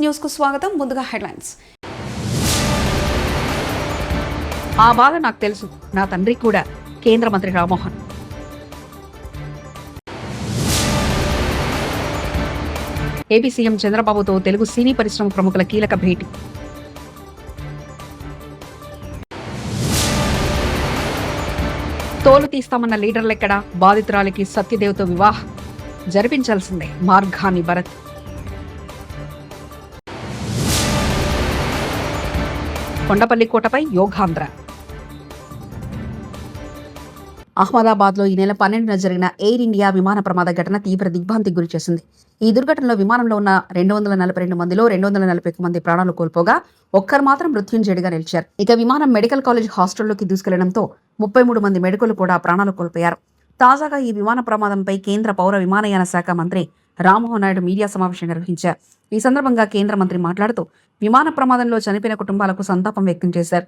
News కు స్వాగతం. ముందుగా హెడ్లైన్స్. ఆ బాధ నాకు తెలుసు, నా తండ్రి కూడా. కేంద్ర మంత్రి రామ్మోహన్. ఏపీ సీఎం చంద్రబాబుతో తెలుగు సినీ పరిశ్రమ ప్రముఖుల కీలక భేటీ. తోలు తీస్తామన్న లీడర్లెక్కడ? బాధితురాలికి సత్యదేవ్తో వివాహం జరిపించాల్సిందే మార్గాని భరత్. కొండపల్లి కోటపై యోగాంధ్ర. అహ్మదాబాద్లో ఈ నెల 12న జరిగిన ఎయిర్ ఇండియా విమాన ప్రమాద ఘటన తీవ్ర దిగ్భ్రాంతికి గురిచేసింది. ఈ దుర్ఘటనలో విమానంలో ఉన్న 242 మందిలో 241 మంది ప్రాణాలు కోల్పోగా ఒక్కరు మాత్రం మృత్యుంజయుడిగా నిలిచారు. ఇక విమానం మెడికల్ కాలేజ్ హాస్టల్లోకి దూసుకెళ్లడంతో 33 మంది మెడికల్ కూడా ప్రాణాలు కోల్పోయారు. తాజాగా ఈ విమాన ప్రమాదంపై కేంద్ర పౌర విమానయాన శాఖ మంత్రి రామ్మోహన్ నాయుడు మీడియా సమావేశం నిర్వహించారు. ఈ సందర్భంగా కేంద్ర మంత్రి మాట్లాడుతూ విమాన ప్రమాదంలో చనిపోయిన కుటుంబాలకు సంతాపం వ్యక్తం చేశారు.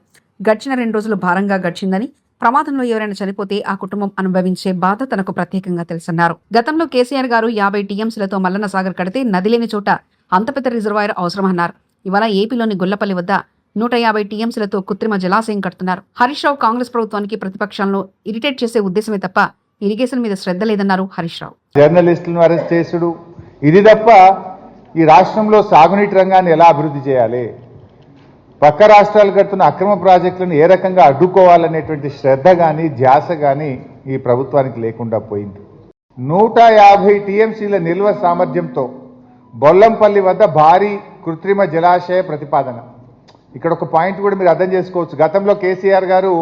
గడిచిన 2 రోజులు భారంగా గడిచిందని, ప్రమాదంలో ఎవరైనా చనిపోతే ఆ కుటుంబం అనుభవించే బాధ తనకు ప్రత్యేకంగా తెలుసన్నారు. గతంలో కేసీఆర్ గారు 50 టీఎంసీలతో మల్లన్న సాగర్ కడితే నది లేని చోట అంత పెద్ద రిజర్వాయర్ అవసరమన్నారు. ఇవాళ ఏపీలోని గొల్లపల్లి వద్ద 150 టీఎంసీలతో కృత్రిమ జలాశయం కడుతున్నారు. హరీష్ రావు కాంగ్రెస్ ప్రభుత్వానికి ప్రతిపక్షాలను ఇరిటేట్ చేసే ఉద్దేశమే తప్ప ఇరిగేషన్ మీద శ్రద్ధ లేదన్నారు హరీష్ రావు. జర్నలిస్టులను అరెస్ట్ చేసుడు ఇది తప్ప ఈ రాష్ట్రంలో సాగునీటి రంగాన్ని ఎలా అభివృద్ధి చేయాలి, పక్క రాష్ట్రాలు కడుతున్న అక్రమ ప్రాజెక్టులను ఏ రకంగా అడ్డుకోవాలనేటువంటి శ్రద్ధ కానీ ధ్యాస కానీ ఈ ప్రభుత్వానికి లేకుండా పోయింది. 150 టీఎంసీల నిల్వ సామర్థ్యంతో బొల్లంపల్లి వద్ద భారీ కృత్రిమ జలాశయ ప్రతిపాదన. ఇక్కడ ఒక పాయింట్ కూడా మీరు అర్థం చేసుకోవచ్చు. గతంలో కేసీఆర్ గారు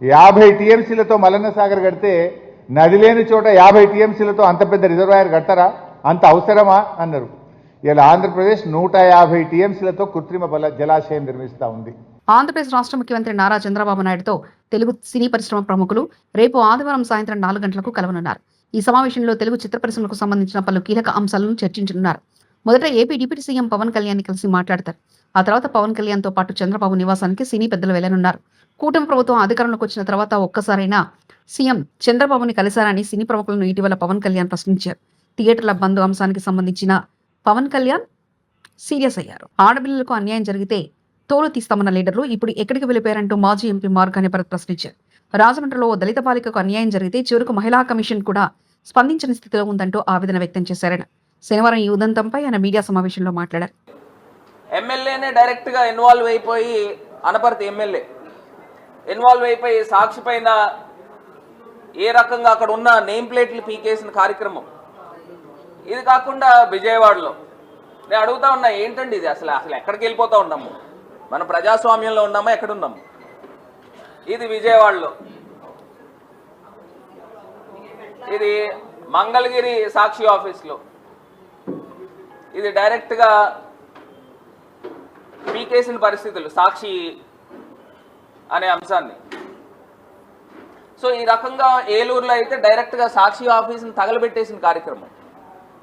50 టీఎంసీలతో మల్లన్న సాగర్ కడితే నది లేని చోట 50 టీఎంసీలతో అంత పెద్ద రిజర్వాయర్ కడతారా, అంత అవసరమా అన్నారు. ఇలా ఆంధ్రప్రదేశ్ 150 టీఎంసీలతో కృత్రిమ జలాశయం నిర్మిస్తా ఉంది. ఆంధ్రప్రదేశ్ రాష్ట్ర ముఖ్యమంత్రి నారా చంద్రబాబు నాయుడుతో తెలుగు సినీ పరిశ్రమ ప్రముఖులు రేపు ఆదివారం సాయంత్రం 4 గంటలకు కలవనున్నారు. ఈ సమావేశంలో తెలుగు చిత్ర పరిశ్రమకు సంబంధించిన పలు కీలక అంశాలను చర్చించనున్నారు. మొదట AP deputy CM Pawan Kalyan కలిసి మాట్లాడతారు. ఆ తర్వాత పవన్ కళ్యాణ్ తో పాటు చంద్రబాబు నివాసానికి సినీ పెద్దలు వెళ్లనున్నారు. కూటమి ప్రభుత్వం అధికారంలోకి వచ్చిన తర్వాత ఒక్కసారైనా సీఎం చంద్రబాబుని కలిశారని సినీ ప్రముఖులను ఇటీవల పవన్ కళ్యాణ్ ప్రశ్నించారు. థియేటర్ల బంద్ అంశానికి సంబంధించిన పవన్ కళ్యాణ్ సీరియస్ అయ్యారు. ఆడపిల్లలకు అన్యాయం జరిగితే తోలు తీస్తామన్న లీడర్లు ఇప్పుడు ఎక్కడికి వెళ్ళిపోయారంటూ మాజీ ఎంపీ మార్గాని భరత్ ప్రశ్నించారు. రాజమండ్రిలో దళిత బాలికకు అన్యాయం జరిగితే చివరకు మహిళా కమిషన్ కూడా స్పందించని స్థితిలో ఉందంటూ ఆవేదన వ్యక్తం చేశారని శనివారం ఈ ఉదంతంపై ఆయన మీడియా సమావేశంలో మాట్లాడారు. ఎమ్మెల్యేనే డైరెక్ట్ గా ఇన్వాల్వ్ అయిపోయి, అనపర్తి ఎమ్మెల్యే ఇన్వాల్వ్ అయిపోయి సాక్షి పైన ఏ రకంగా అక్కడ ఉన్న నేమ్ ప్లేట్లు పీకేసిన కార్యక్రమం. ఇది కాకుండా విజయవాడలో నేను అడుగుతా ఉన్నా, ఏంటండి ఇది అసలు ఎక్కడికి వెళ్ళిపోతా ఉన్నాము? మనం ప్రజాస్వామ్యంలో ఉన్నామా, ఎక్కడున్నాము? ఇది విజయవాడలో, ఇది మంగళగిరి సాక్షి ఆఫీస్లో, ఇది డైరెక్ట్గా పీకేసిన పరిస్థితులు సాక్షి అనే అంశాన్ని. సో ఈ రకంగా ఏలూరులో అయితే డైరెక్ట్గా సాక్షి ఆఫీస్ని తగలబెట్టేసిన కార్యక్రమం,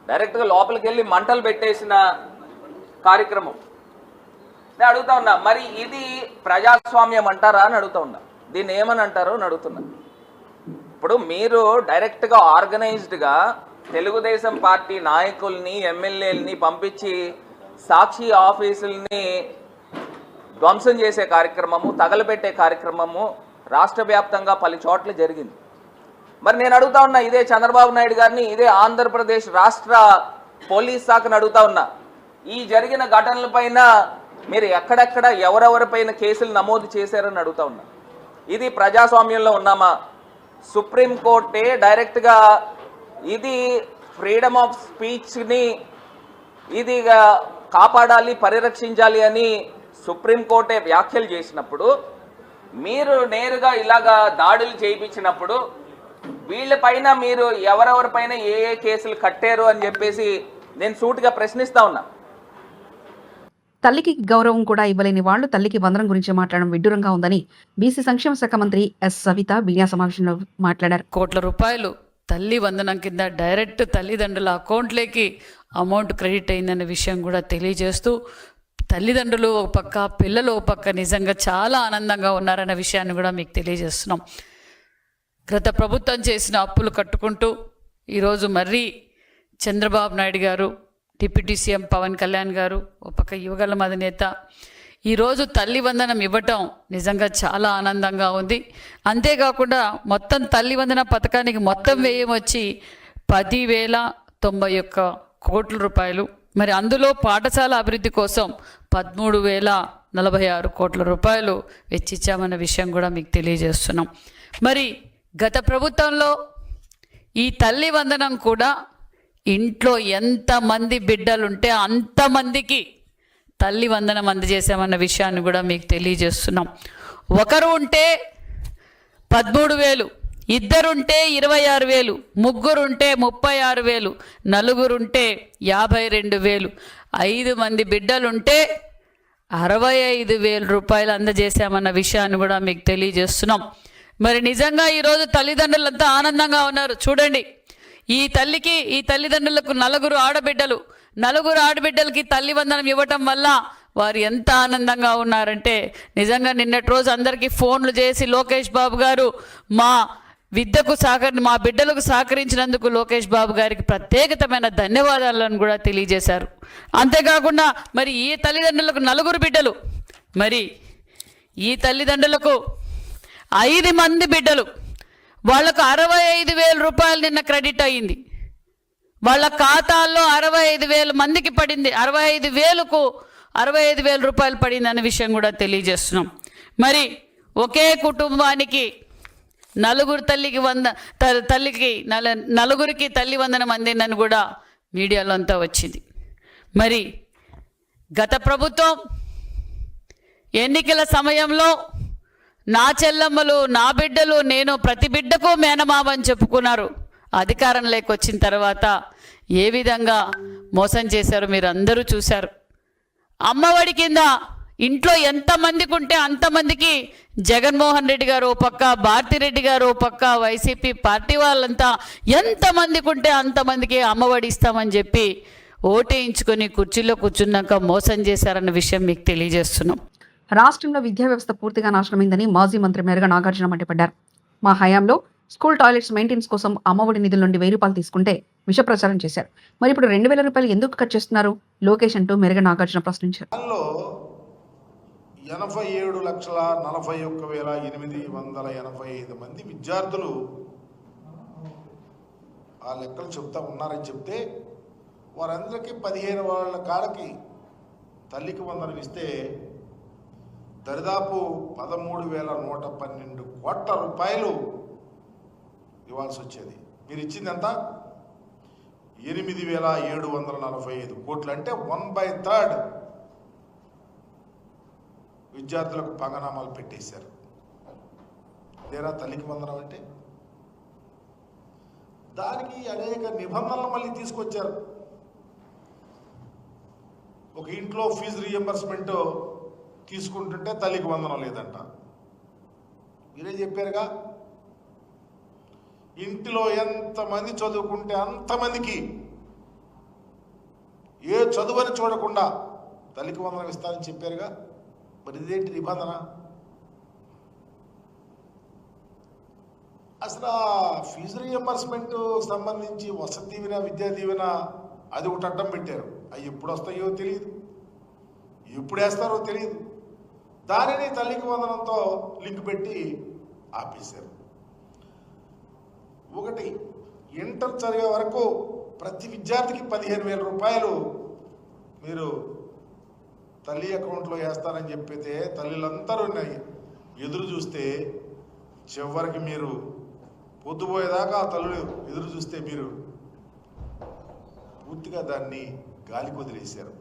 డైరెక్ట్గా లోపలికి వెళ్ళి మంటలు పెట్టేసిన కార్యక్రమం. నేను అడుగుతా ఉన్నా, మరి ఇది ప్రజాస్వామ్యం అంటారా అని అడుగుతా ఉన్నా. దీన్ని ఏమని అంటారో అని అడుగుతున్నా. ఇప్పుడు మీరు డైరెక్ట్గా ఆర్గనైజ్డ్గా తెలుగుదేశం పార్టీ నాయకుల్ని ఎమ్మెల్యేలని పంపించి సాక్షి ఆఫీసుల్ని ధ్వంసం చేసే కార్యక్రమము, తగలబెట్టే కార్యక్రమము రాష్ట్ర వ్యాప్తంగా పలు చోట్ల జరిగింది. మరి నేను అడుగుతా ఉన్నా, ఇదే చంద్రబాబు నాయుడు గారిని, ఇదే ఆంధ్రప్రదేశ్ రాష్ట్ర పోలీస్ శాఖను అడుగుతా ఉన్నా, ఈ జరిగిన ఘటనలపైన మీరు ఎక్కడెక్కడ ఎవరెవరిపైన కేసులు నమోదు చేశారని అడుగుతా ఉన్నా. ఇది ప్రజాస్వామ్యంలో ఉన్నామా? సుప్రీంకోర్టే డైరెక్ట్గా ఇది ఫ్రీడమ్ ఆఫ్ స్పీచ్ని ఇది కాపాడాలి, పరిరక్షించాలి అని సుప్రీంకోర్టే వ్యాఖ్యలు చేసినప్పుడు, మీరు నేరుగా ఇలాగా దాడులు చేయించినప్పుడు వీళ్ళపైన మీరు ఎవరెవరిపైన ఏ ఏ కేసులు కట్టారు అని చెప్పేసి నేను సూటిగా ప్రశ్నిస్తా ఉన్నా. తల్లికి గౌరవం కూడా ఇవ్వలేని వాళ్లు తల్లికి వందనం గురించి మాట్లాడడం విడ్డూరంగా ఉందని బీసీ సంక్షేమ శాఖ మంత్రి ఎస్ సవిత మీడియా సమావేశంలో మాట్లాడారు. కోట్ల రూపాయలు తల్లి వందనం కింద డైరెక్ట్ తల్లిదండ్రుల అకౌంట్లోకి అమౌంట్ క్రెడిట్ అయిందనే విషయం కూడా తెలియజేస్తూ, తల్లిదండ్రులు ఒక పక్క, పిల్లలు ఒక పక్క నిజంగా చాలా ఆనందంగా ఉన్నారన్న విషయాన్ని కూడా మీకు తెలియజేస్తున్నాం. గత ప్రభుత్వం చేసిన అప్పులు కట్టుకుంటూ ఈరోజు మరీ చంద్రబాబు నాయుడు గారు డిప్యూటీ సీఎం పవన్ కళ్యాణ్ గారు, ఒక పక్క యువగళం అధినేత, ఈరోజు తల్లి వందనం ఇవ్వటం నిజంగా చాలా ఆనందంగా ఉంది. అంతేకాకుండా మొత్తం తల్లి వందన పథకానికి మొత్తం వ్యయం వచ్చి 10,091 కోట్ల రూపాయలు. మరి అందులో పాఠశాల అభివృద్ధి కోసం 13,046 కోట్ల రూపాయలు వెచ్చించామన్న విషయం కూడా మీకు తెలియజేస్తున్నాం. మరి గత ప్రభుత్వంలో ఈ తల్లి వందనం కూడా ఇంట్లో ఎంతమంది బిడ్డలుంటే అంతమందికి తల్లి వందనం అందజేసామన్న విషయాన్ని కూడా మీకు తెలియజేస్తున్నాం. ఒకరు ఉంటే 13,000, ఇద్దరుంటే 26,000, ముగ్గురుంటే 36,000, నలుగురుంటే 52,000, 5 మంది బిడ్డలుంటే 65,000 రూపాయలు అందజేశామన్న విషయాన్ని కూడా మీకు తెలియజేస్తున్నాం. మరి నిజంగా ఈరోజు తల్లిదండ్రులంతా ఆనందంగా ఉన్నారు. చూడండి, ఈ తల్లిదండ్రులకు 4 ఆడబిడ్డలు, 4 ఆడబిడ్డలకి తల్లి వందనం ఇవ్వటం వల్ల వారు ఎంత ఆనందంగా ఉన్నారంటే నిజంగా నిన్నటి రోజు అందరికీ ఫోన్లు చేసి లోకేష్ బాబు గారు మా బిడ్డలకు సహకరించినందుకు లోకేష్ బాబు గారికి ప్రత్యేకమైన ధన్యవాదాలను కూడా తెలియజేశారు. అంతేకాకుండా మరి ఈ తల్లిదండ్రులకు 4 బిడ్డలు, మరి ఈ తల్లిదండ్రులకు 5 మంది బిడ్డలు, వాళ్ళకు 65,000 రూపాయలు నిన్న క్రెడిట్ అయ్యింది. వాళ్ళ ఖాతాల్లో 65,000 మందికి పడింది. 65,000 రూపాయలు పడింది అనే విషయం కూడా తెలియజేస్తున్నాం. మరి ఒకే కుటుంబానికి 4 నలుగురికి తల్లి వందనం అందిందని కూడా మీడియాలో అంతా వచ్చింది. మరి గత ప్రభుత్వం ఎన్నికల సమయంలో నా చెల్లమ్మలు, నా బిడ్డలు, నేను ప్రతి బిడ్డకు మేనమామని చెప్పుకున్నారు. అధికారంలోకి వచ్చిన తర్వాత ఏ విధంగా మోసం చేశారో మీరు అందరూ చూశారు. అమ్మఒడి కింద ఇంట్లో ఎంతమందికి ఉంటే అంతమందికి జగన్మోహన్ రెడ్డి గారు ఓ పక్క, భారతిరెడ్డి గారు ఓ పక్క, వైసీపీ పార్టీ వాళ్ళంతా ఎంతమందికి ఉంటే అంతమందికి అమ్మఒడి ఇస్తామని చెప్పి ఓటేయించుకొని కుర్చీలో కూర్చున్నాక మోసం చేశారన్న విషయం మీకు తెలియజేస్తున్నాం. రాష్ట్రంలో విద్యా వ్యవస్థ పూర్తిగా నాశనమైందని మాజీ మంత్రి మేరగ నాగార్జున మండిపడ్డారు. మా హయాంలో స్కూల్ టాయిలెట్స్ మెయింటెనెన్స్ కోసం అమ్మఒడి నిధుల నుండి 1,000 రూపాయలు తీసుకుంటే విష ప్రచారం చేశారు. మరి ఇప్పుడు 2,000 రూపాయలు ఎందుకు కట్ చేస్తున్నారు లోకేష్ అంటూ మేరగ నాగార్జున ప్రశ్నించారు. 87,41,885 మంది విద్యార్థులు ఆ లెక్కలు చెప్తా ఉన్నారని చెప్తే వారందరికీ 15 వాళ్ళ కాడకి తల్లికి వందనం ఇస్తే దరిదాపు 13,112 కోట్ల రూపాయలు ఇవ్వాల్సి వచ్చేది. మీరు ఇచ్చింది ఎంత? 8,745 కోట్లు. అంటే 1/3 విద్యార్థులకు పంగనామాలు పెట్టేశారు. లేరా తల్లికి వందనం అంటే? దానికి అనేక నిబంధనలు మళ్ళీ తీసుకొచ్చారు. ఒక ఇంట్లో ఫీజు రీఎంబర్స్మెంట్ తీసుకుంటుంటే తల్లికి వందనం లేదంట. మీరే చెప్పారుగా, ఇంటిలో ఎంతమంది చదువుకుంటే అంతమందికి ఏ చదువుని చూడకుండా తల్లికి వందనం ఇస్తారని చెప్పారుగా. మరి ఇదేంటి నిబంధన? అసలు ఫీజు రీఎంబర్స్మెంట్ సంబంధించి వసతి దీవెన, విద్యా దీవెన అది ఒకటి అడ్డం పెట్టారు. అవి ఎప్పుడు వస్తాయో తెలియదు, ఎప్పుడు వేస్తారో తెలియదు. దానిని తల్లికి వందనంతో లింక్ పెట్టి ఆపేశారు. ఒకటి, ఇంటర్ చదివే వరకు ప్రతి విద్యార్థికి 15,000 రూపాయలు మీరు తల్లి అకౌంట్లో వేస్తారని చెప్పితే తల్లులందరూ ఎదురు చూస్తే చివరికి మీరు పొద్దుపోయేదాకా ఆ తల్లులు ఎదురు చూస్తే మీరు పూర్తిగా దాన్ని గాలి వదిలేశారు.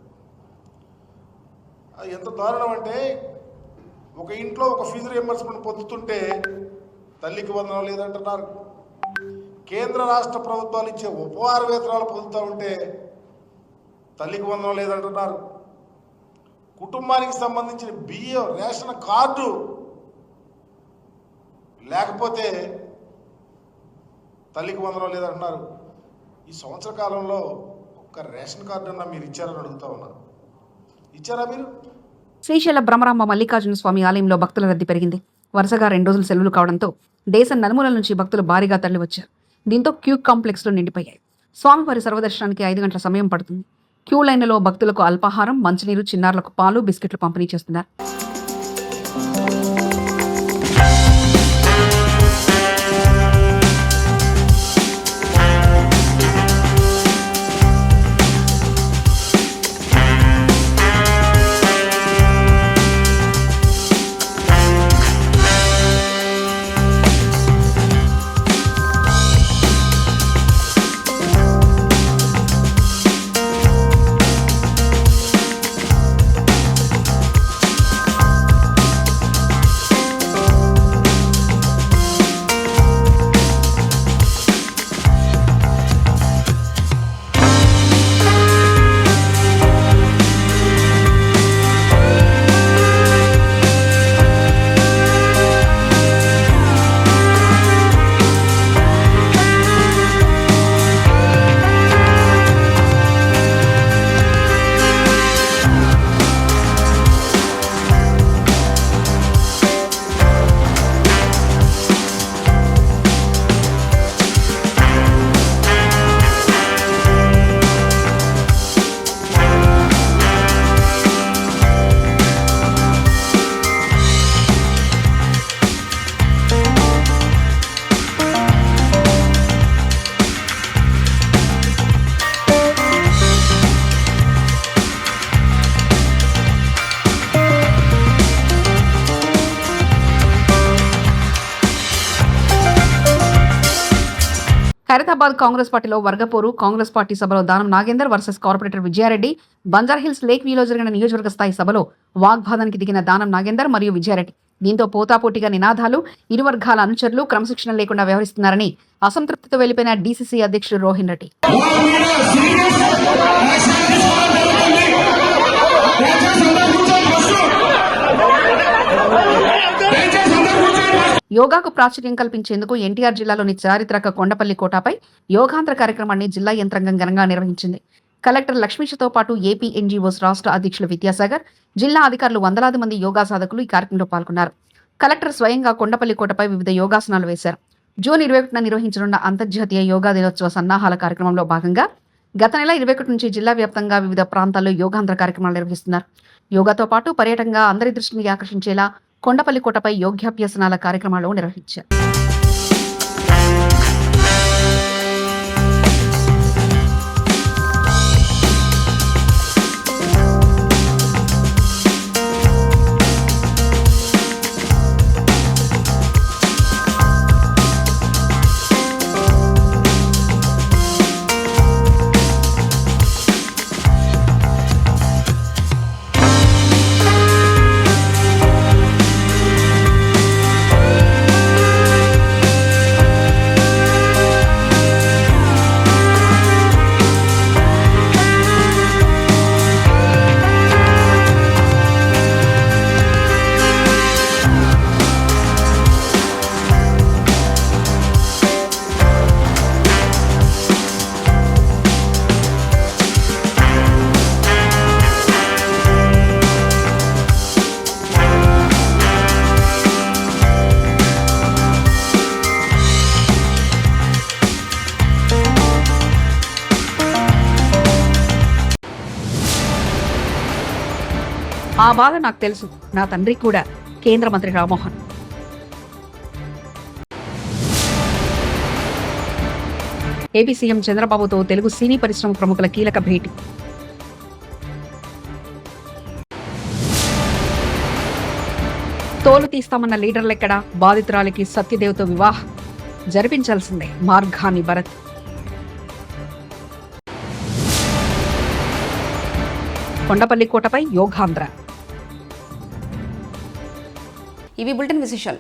అది ఎంత దారుణం అంటే, ఒక ఇంట్లో ఒక ఫీజు రియంబర్స్మెంట్ పొందుతుంటే తల్లికి వందనం లేదంటున్నారు. కేంద్ర రాష్ట్ర ప్రభుత్వాలు ఇచ్చే ఉపహార వేతనాలు పొందుతూ ఉంటే తల్లికి వందనం లేదంటున్నారు. కుటుంబానికి సంబంధించిన బియ్యం రేషన్ కార్డు లేకపోతే తల్లికి వందనం లేదంటున్నారు. ఈ సంవత్సర కాలంలో ఒక్క రేషన్ కార్డు అన్నా మీరు ఇచ్చారని అడుగుతా ఉన్నా. ఇచ్చారా మీరు? శ్రీశైల భ్రమరాంబ మల్లికార్జున స్వామి ఆలయంలో భక్తుల రద్దీ పెరిగింది. వరుసగా 2 రోజులు సెలవులు కావడంతో దేశం నలుమూలల నుంచి భక్తులు భారీగా తరలి వచ్చారు. దీంతో క్యూ కాంప్లెక్స్లో నిండిపోయాయి. స్వామివారి సర్వదర్శనానికి 5 గంటల సమయం పడుతుంది. క్యూ లైన్లలో భక్తులకు అల్పాహారం, మంచినీరు, చిన్నారులకు పాలు, బిస్కెట్లు పంపిణీ చేస్తున్నారు. ఖైరతాబాద్ కాంగ్రెస్ పార్టీలో వర్గపోరు. కాంగ్రెస్ పార్టీ సభలో Danam Nagender versus corporator Vijaya Reddy. Banjara Hills lake వ్యూలో జరిగిన నియోజకవర్గ స్థాయి సభలో వాగ్వాదానికి దిగిన దానం నాగేందర్ మరియు విజయారెడ్డి. దీంతో పోటాపోటీగా నినాదాలు. ఇరు వర్గాల అనుచరులు క్రమశిక్షణ లేకుండా వ్యవహరిస్తున్నారని అసంతృప్తితో వెళ్లిపోయిన డీసీసీ అధ్యక్షుడు రోహిన్ రెడ్డి. యోగాకు ప్రాచుర్యం కల్పించేందుకు ఎన్టీఆర్ జిల్లాలోని చారిత్రక కొండపల్లి కోటపై యోగాంధ్ర కార్యక్రమాన్ని జిల్లా యంత్రాంగం ఘనంగా నిర్వహించింది. కలెక్టర్ లక్ష్మీషతో పాటు ఏపీ ఎన్జీఓస్ రాష్ట్ర అధ్యక్షులు విద్యాసాగర్, జిల్లా అధికారులు, వందలాది మంది యోగా సాధకులు ఈ కార్యక్రమంలో పాల్గొన్నారు. కలెక్టర్ స్వయంగా కొండపల్లి కోటపై వివిధ యోగాసనాలు వేశారు. జూన్ 21న నిర్వహించనున్న అంతర్జాతీయ యోగా దినోత్సవ సన్నాహాల కార్యక్రమంలో భాగంగా గత నెల 21 నుంచి జిల్లా వ్యాప్తంగా వివిధ ప్రాంతాల్లో యోగాంధ్ర కార్యక్రమాలు నిర్వహిస్తున్నారు. యోగాతో పాటు పర్యటనగా అందరి దృష్టిని ఆకర్షించేలా కొండపల్లి కోటపై యోగాభ్యసనాల కార్యక్రమాలు నిర్వహించారు. ఆ బాధ నాకు తెలుసు. నా తండ్రి కూడా కేంద్ర మంత్రి రామ్మోహన్. ఏపీ సీఎం చంద్రబాబుతో తెలుగు సినీ పరిశ్రమ ప్రముఖుల కీలక భేటీ. తోలు తీస్తామన్న లీడర్లెక్కడా? బాధితురాలికి సత్యదేవ్తో వివాహం జరిపించాల్సిందే మార్గాని భరత్. కొండపల్లి కోటపై యోగాంధ్ర. ఇవి బులెటిన్ విశేషాలు.